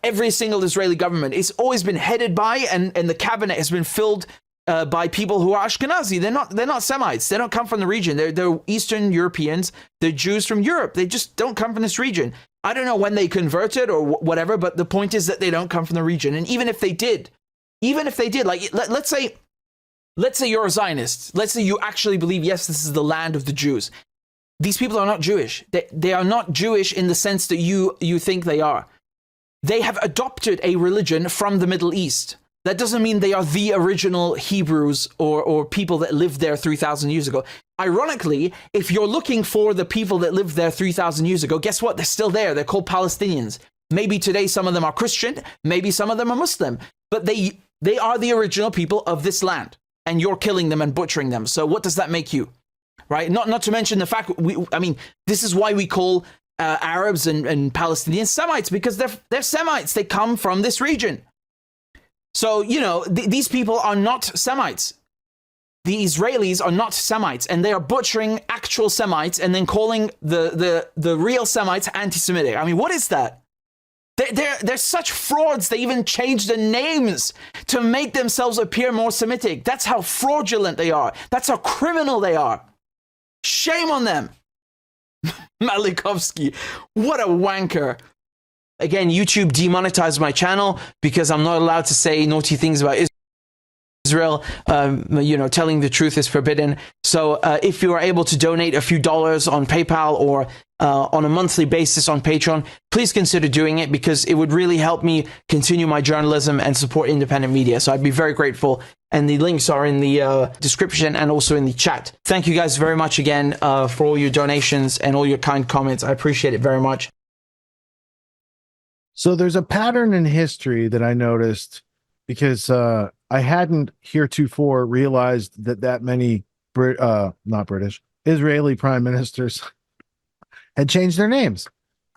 every single Israeli government. It's always been headed by, and the cabinet has been filled by people who are Ashkenazi. They're not Semites. They don't come from the region. They're Eastern Europeans. They're Jews from Europe. They just don't come from this region. I don't know when they converted or whatever, but the point is that they don't come from the region. And even if they did, like let's say you're a Zionist. Let's say you actually believe, yes, this is the land of the Jews. These people are not Jewish. They are not Jewish in the sense that you think they are. They have adopted a religion from the Middle East. That doesn't mean they are the original Hebrews or people that lived there 3,000 years ago. Ironically, if you're looking for the people that lived there 3,000 years ago, guess what? They're still there. They're called Palestinians. Maybe today some of them are Christian. Maybe some of them are Muslim. But they are the original people of this land. And you're killing them and butchering them. So what does that make you? Right? Not to mention the fact, this is why we call Arabs and Palestinians Semites, because they're Semites. They come from this region. So, these people are not Semites. The Israelis are not Semites, and they are butchering actual Semites and then calling the real Semites anti-Semitic. I mean, what is that? They're such frauds. They even change the names to make themselves appear more Semitic. That's how fraudulent they are. That's how criminal they are. Shame on them. Malikovsky, what a wanker. Again, YouTube demonetized my channel because I'm not allowed to say naughty things about Israel. Telling the truth is forbidden. So if you are able to donate a few dollars on PayPal or on a monthly basis on Patreon, please consider doing it, because it would really help me continue my journalism and support independent media. So I'd be very grateful. And the links are in the description and also in the chat. Thank you guys very much again for all your donations and all your kind comments. I appreciate it very much. So there's a pattern in history that I noticed, because I hadn't heretofore realized that many not British, Israeli prime ministers had changed their names.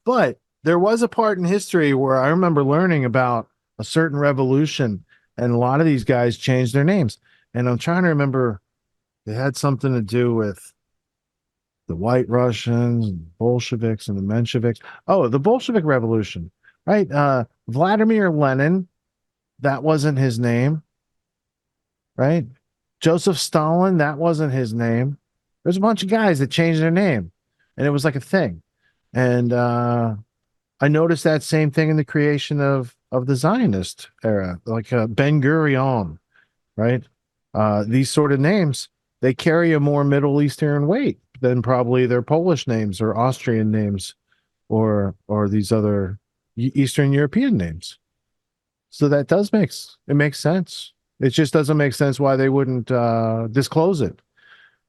But there was a part in history where I remember learning about a certain revolution, and a lot of these guys changed their names. And I'm trying to remember, it had something to do with the White Russians, and the Bolsheviks, and the Mensheviks. Oh, the Bolshevik Revolution, right? Vladimir Lenin, that wasn't his name, right? Joseph Stalin, that wasn't his name. There's a bunch of guys that changed their name, and it was like a thing. And I noticed that same thing in the creation of the Zionist era, like Ben Gurion, right? These sort of names, they carry a more Middle Eastern weight than probably their Polish names or Austrian names or these other Eastern European names. So that does makes sense. It just doesn't make sense why they wouldn't disclose it.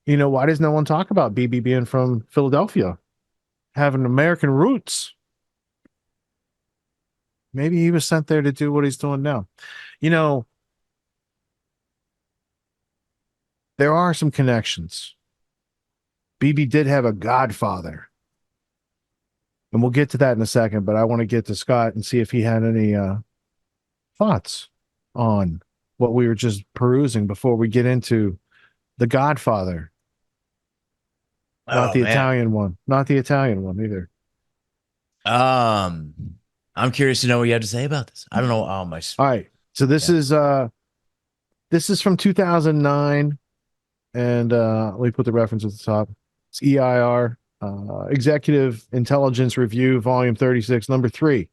Why does no one talk about BB being from Philadelphia, having American roots? Maybe he was sent there to do what he's doing now. There are some connections. BB did have a godfather. And we'll get to that in a second, but I want to get to Scott and see if he had any thoughts on what we were just perusing before we get into the Godfather. Not the Italian one. Not the Italian one either. I'm curious to know what you have to say about this. I don't know all my. All right. So this is from 2009, and let me put the reference at the top. It's EIR, Executive Intelligence Review, Volume 36, Number 3,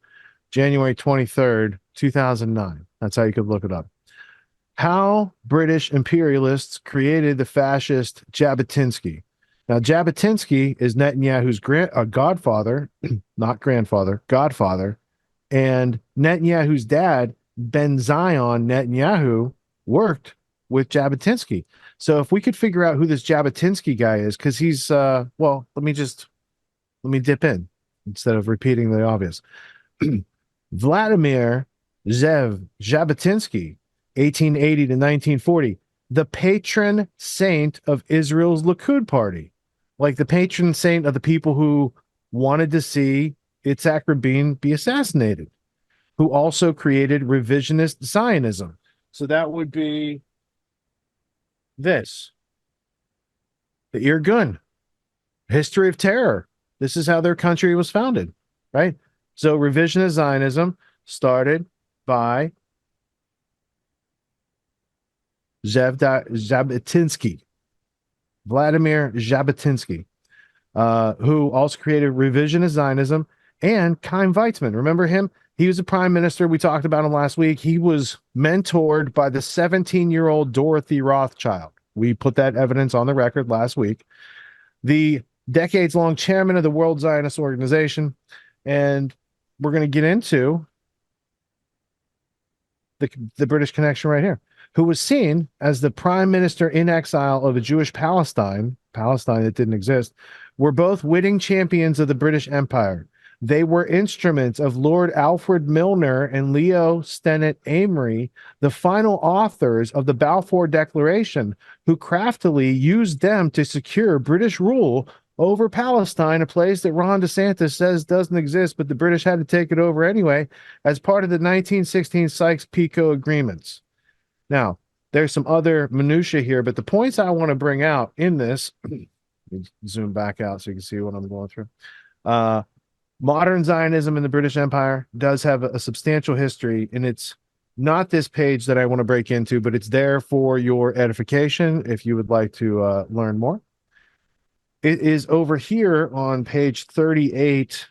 January 23rd, 2009. That's how you could look it up. How British imperialists created the fascist Jabotinsky. Now, Jabotinsky is Netanyahu's godfather, not grandfather, godfather, and Netanyahu's dad, Ben Zion Netanyahu, worked with Jabotinsky. So if we could figure out who this Jabotinsky guy is, because he's, let me dip in instead of repeating the obvious. Vladimir Zev Jabotinsky, 1880 to 1940, the patron saint of Israel's Likud party, like the patron saint of the people who wanted to see Yitzhak Rabin be assassinated, who also created revisionist Zionism. So that would be this, the Irgun, history of terror. This is how their country was founded, right? So revisionist Zionism, started by Jabotinsky, Vladimir Jabotinsky, who also created revisionist Zionism, and Chaim Weizmann. Remember him? He was a prime minister. We talked about him last week. He was mentored by the 17-year-old Dorothy Rothschild. We put that evidence on the record last week. The decades-long chairman of the World Zionist Organization. And we're going to get into the British connection right here, who was seen as the prime minister in exile of a Jewish Palestine that didn't exist, were both witting champions of the British Empire. They were instruments of Lord Alfred Milner and Leo Stennett Amory, the final authors of the Balfour Declaration, who craftily used them to secure British rule over Palestine, a place that Ron DeSantis says doesn't exist, but the British had to take it over anyway, as part of the 1916 Sykes-Picot agreements. Now, there's some other minutia here, but the points I want to bring out in this, zoom back out so you can see what I'm going through. Modern Zionism in the British Empire does have a substantial history, and it's not this page that I want to break into, but it's there for your edification if you would like to learn more. It is over here on page 38.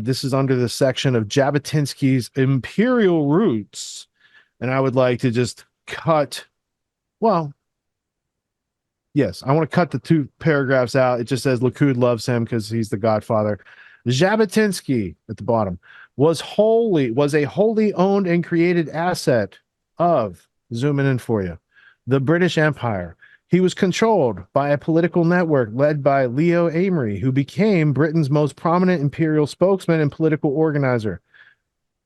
This is under the section of Jabotinsky's Imperial Roots. And I would like to just cut, well, yes, I want to cut the two paragraphs out. It just says Likud loves him because he's the godfather. Jabotinsky at the bottom was a wholly owned and created asset of, zooming in for you, the British Empire. He was controlled by a political network led by Leo Amory, who became Britain's most prominent imperial spokesman and political organizer.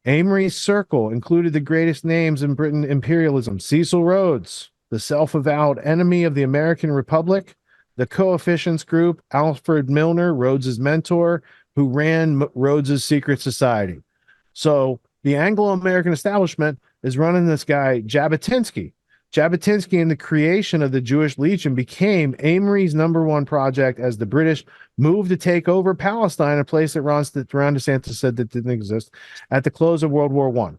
Amory's circle included the greatest names in Britain imperialism: Cecil Rhodes, the self-avowed enemy of the American Republic; the Coefficients Group, Alfred Milner, Rhodes's mentor, who ran Rhodes's secret society. So the Anglo-American establishment is running this guy, Jabotinsky. Jabotinsky and the creation of the Jewish Legion became Amory's #1 project as the British moved to take over Palestine, a place that Ron DeSantis said that didn't exist, at the close of World War I.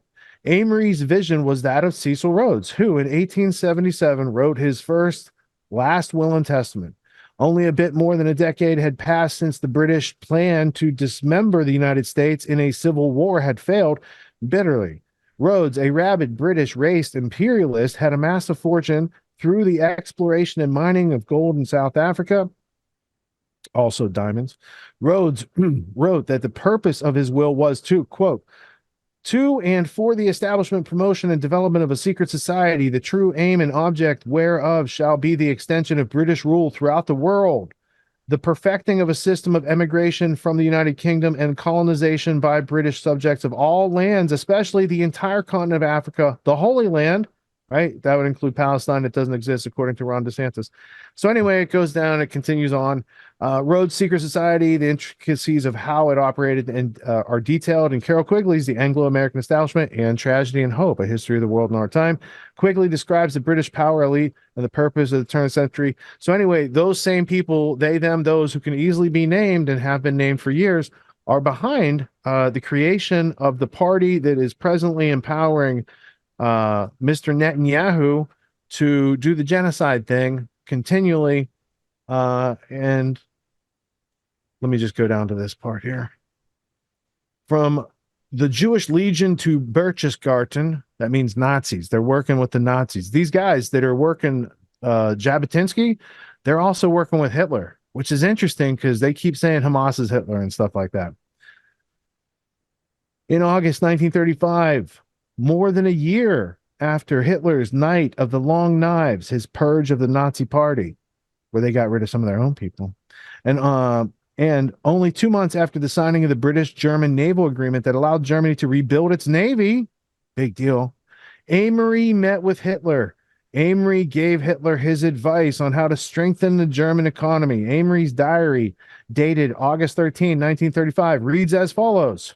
Amory's vision was that of Cecil Rhodes, who in 1877 wrote his first last will and testament. Only a bit more than a decade had passed since the British plan to dismember the United States in a civil war had failed bitterly. Rhodes, a rabid British raced imperialist, had amassed a fortune through the exploration and mining of gold in South Africa, also diamonds. Rhodes wrote that the purpose of his will was to, quote, to and for the establishment, promotion, and development of a secret society, the true aim and object whereof shall be the extension of British rule throughout the world, the perfecting of a system of emigration from the United Kingdom and colonization by British subjects of all lands, especially the entire continent of Africa, the Holy Land, right? That would include Palestine. It doesn't exist according to Ron DeSantis. So anyway, it goes down, it continues on. Rhodes' Secret Society, the intricacies of how it operated and are detailed in Carol Quigley's The Anglo-American Establishment and Tragedy and Hope, A History of the World in Our Time. Quigley describes the British power elite and the purpose of the turn of the century. So anyway, those same people, they, them, those who can easily be named and have been named for years, are behind the creation of the party that is presently empowering Mr. Netanyahu to do the genocide thing continually. And let me just go down to this part here. From the Jewish Legion to Berchtesgaden, that means Nazis. They're working with the Nazis. These guys that are working Jabotinsky, they're also working with Hitler, which is interesting because they keep saying Hamas is Hitler and stuff like that. In August 1935, more than a year after Hitler's Night of the Long Knives, his purge of the Nazi Party, where they got rid of some of their own people, and only 2 months after the signing of the British-German naval agreement that allowed Germany to rebuild its navy, big deal, Amory met with Hitler. Amory gave Hitler his advice on how to strengthen the German economy. Amory's diary, dated August 13, 1935, reads as follows.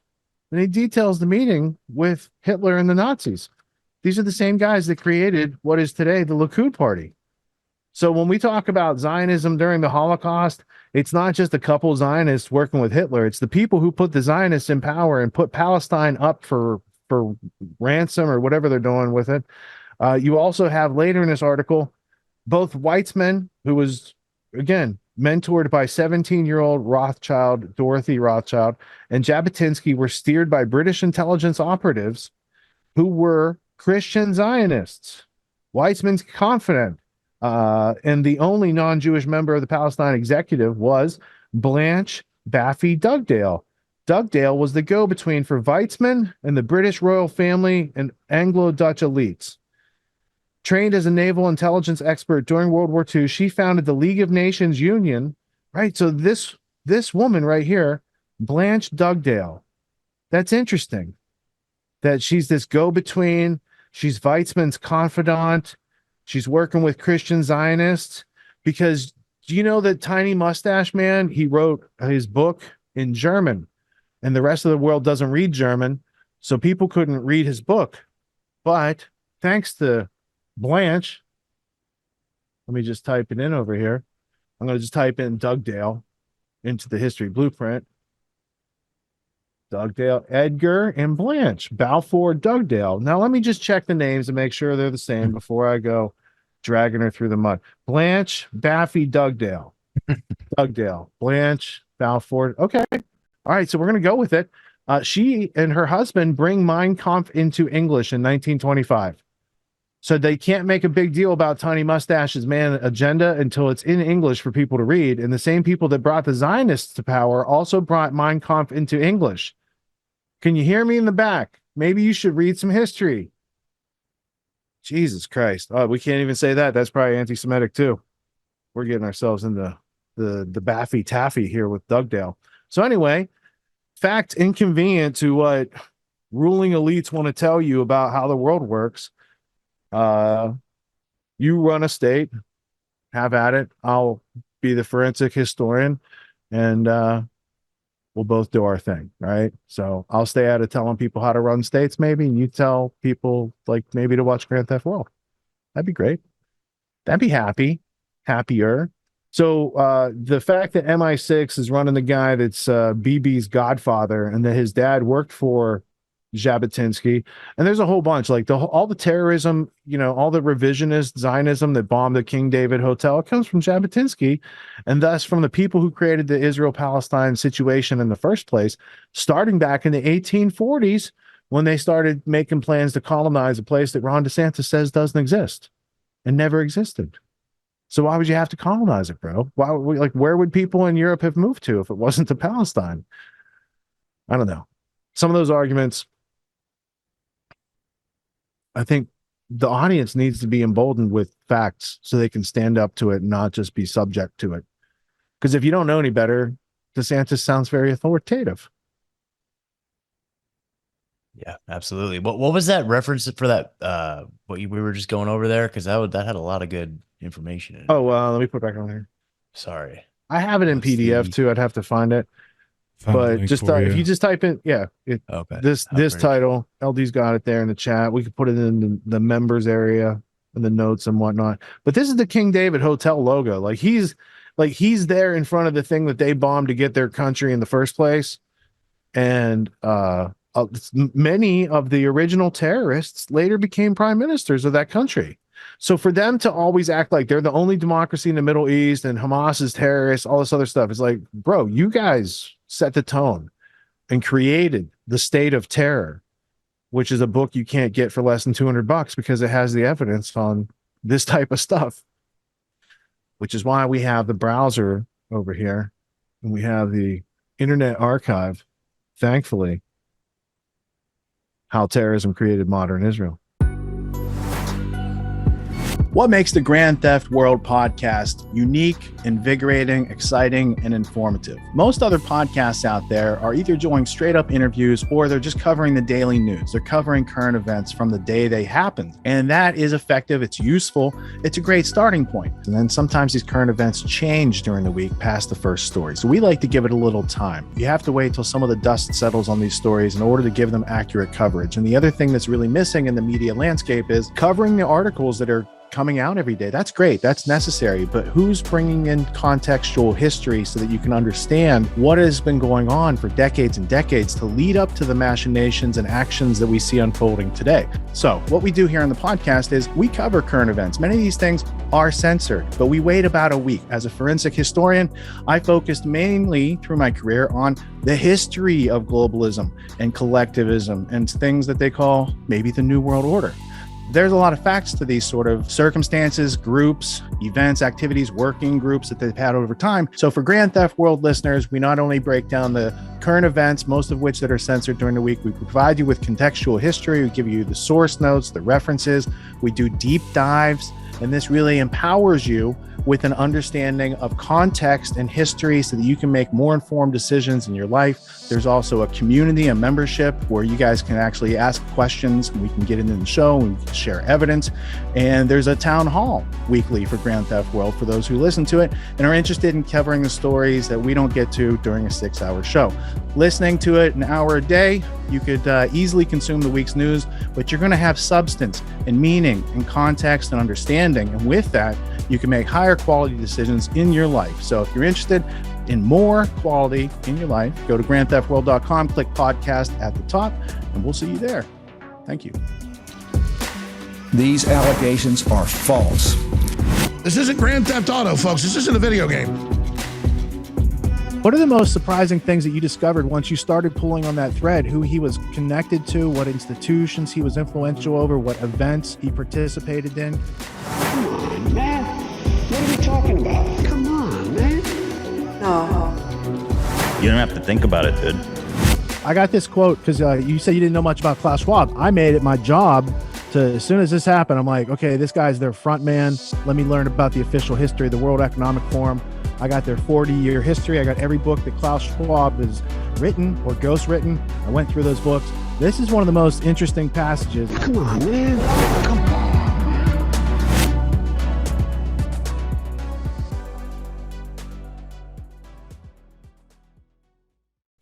And he details the meeting with Hitler and the Nazis. These are the same guys that created what is today the Likud Party. So when we talk about Zionism during the Holocaust, it's not just a couple Zionists working with Hitler. It's the people who put the Zionists in power and put Palestine up for for ransom or whatever they're doing with it. You also have later in this article, both Weitzman, who was, again, mentored by 17-year-old Rothschild, Dorothy Rothschild, and Jabotinsky were steered by British intelligence operatives who were Christian Zionists. Weitzman's confidant, and the only non-Jewish member of the Palestine executive was Blanche Baffy Dugdale. Dugdale was the go-between for Weitzman and the British royal family and Anglo-Dutch elites. Trained as a naval intelligence expert during World War II, she founded the League of Nations Union. Right, so this woman right here, Blanche Dugdale, that's interesting. That she's this go-between. She's Weitzman's confidant. She's working with Christian Zionists. Because do you know that Tiny Mustache Man, he wrote his book in German, and the rest of the world doesn't read German, so people couldn't read his book. But thanks to Blanche, let me just type it in over here. I'm going to just type in Dugdale into the history blueprint. Dugdale, Edgar, and Blanche, Balfour, Dugdale. Now, let me just check the names and make sure they're the same before I go dragging her through the mud. Blanche, Baffy, Dugdale. Dugdale, Blanche, Balfour. Okay. All right, so we're going to go with it. She and her husband bring Mein Kampf into English in 1925. So they can't make a big deal about Tiny Mustache's man agenda until it's in English for people to read. And the same people that brought the Zionists to power also brought Mein Kampf into English. Can you hear me in the back? Maybe you should read some history. Jesus Christ. Oh, we can't even say that. That's probably anti-Semitic too. We're getting ourselves into the Baffy Taffy here with Dugdale. So anyway, fact inconvenient to what ruling elites want to tell you about how the world works. You run a state, have at it. I'll be the forensic historian, and we'll both do our thing, right? So I'll stay out of telling people how to run states, maybe, and you tell people like maybe to watch Grand Theft World. That'd be great. That'd be happier. So the fact that MI6 is running the guy that's BB's godfather, and that his dad worked for Jabotinsky, and there's a whole bunch, like all the terrorism, all the revisionist Zionism that bombed the King David Hotel, it comes from Jabotinsky, and thus from the people who created the Israel-Palestine situation in the first place, starting back in the 1840s when they started making plans to colonize a place that Ron DeSantis says doesn't exist and never existed. So why would you have to colonize it, bro? Where would people in Europe have moved to if it wasn't to Palestine? I don't know. Some of those arguments, I think the audience needs to be emboldened with facts so they can stand up to it and not just be subject to it. Because if you don't know any better, DeSantis sounds very authoritative. Yeah, absolutely. What was that reference for that? We were just going over there, because that had a lot of good information in it. Oh, let me put it back on here. Sorry, I have it in PDF too. I'd have to find it. But just if you just type in, okay, this title, LD's got it there in the chat. We could put it in the members area and the notes and whatnot. But this is the King David Hotel logo. He's there in front of the thing that they bombed to get their country in the first place. And many of the original terrorists later became prime ministers of that country. So for them to always act like they're the only democracy in the Middle East and Hamas is terrorists, all this other stuff, it's like, bro, you guys set the tone and created the State of Terror, which is a book you can't get for less than $200 because it has the evidence on this type of stuff, which is why we have the browser over here and we have the Internet Archive, thankfully, how terrorism created modern Israel. What makes the Grand Theft World podcast unique, invigorating, exciting, and informative? Most other podcasts out there are either doing straight up interviews or they're just covering the daily news. They're covering current events from the day they happened. And that is effective. It's useful. It's a great starting point. And then sometimes these current events change during the week past the first story. So we like to give it a little time. You have to wait till some of the dust settles on these stories in order to give them accurate coverage. And the other thing that's really missing in the media landscape is covering the articles that are coming out every day. That's great. That's necessary. But who's bringing in contextual history so that you can understand what has been going on for decades and decades to lead up to the machinations and actions that we see unfolding today? So what we do here on the podcast is we cover current events. Many of these things are censored, but we wait about a week. As a forensic historian, I focused mainly through my career on the history of globalism and collectivism and things that they call maybe the New World Order. There's a lot of facts to these sort of circumstances, groups, events, activities, working groups that they've had over time. So for Grand Theft World listeners, we not only break down the current events, most of which that are censored during the week, we provide you with contextual history, we give you the source notes, the references, we do deep dives, and this really empowers you with an understanding of context and history so that you can make more informed decisions in your life. There's also a community, a membership where you guys can actually ask questions and we can get into the show and we can share evidence. And there's a town hall weekly for Grand Theft World for those who listen to it and are interested in covering the stories that we don't get to during a 6-hour show. Listening to it an hour a day, you could easily consume the week's news, but you're going to have substance and meaning and context and understanding. And with that, you can make higher quality decisions in your life. So if you're interested in more quality in your life, go to grandtheftworld.com, click podcast at the top, and we'll see you there. Thank you. These allegations are false. This isn't Grand Theft Auto, folks. This isn't a video game. What are the most surprising things that you discovered once you started pulling on that thread? Who he was connected to, what institutions he was influential over, what events he participated in? Come on, man. What are we talking about? Come on, man. No. You don't have to think about it, dude. I got this quote because you said you didn't know much about Klaus Schwab. I made it my job to, as soon as this happened, I'm like, okay, this guy's their front man. Let me learn about the official history of the World Economic Forum. I got their 40-year history. I got every book that Klaus Schwab has written or ghostwritten. I went through those books. This is one of the most interesting passages. Come on, man.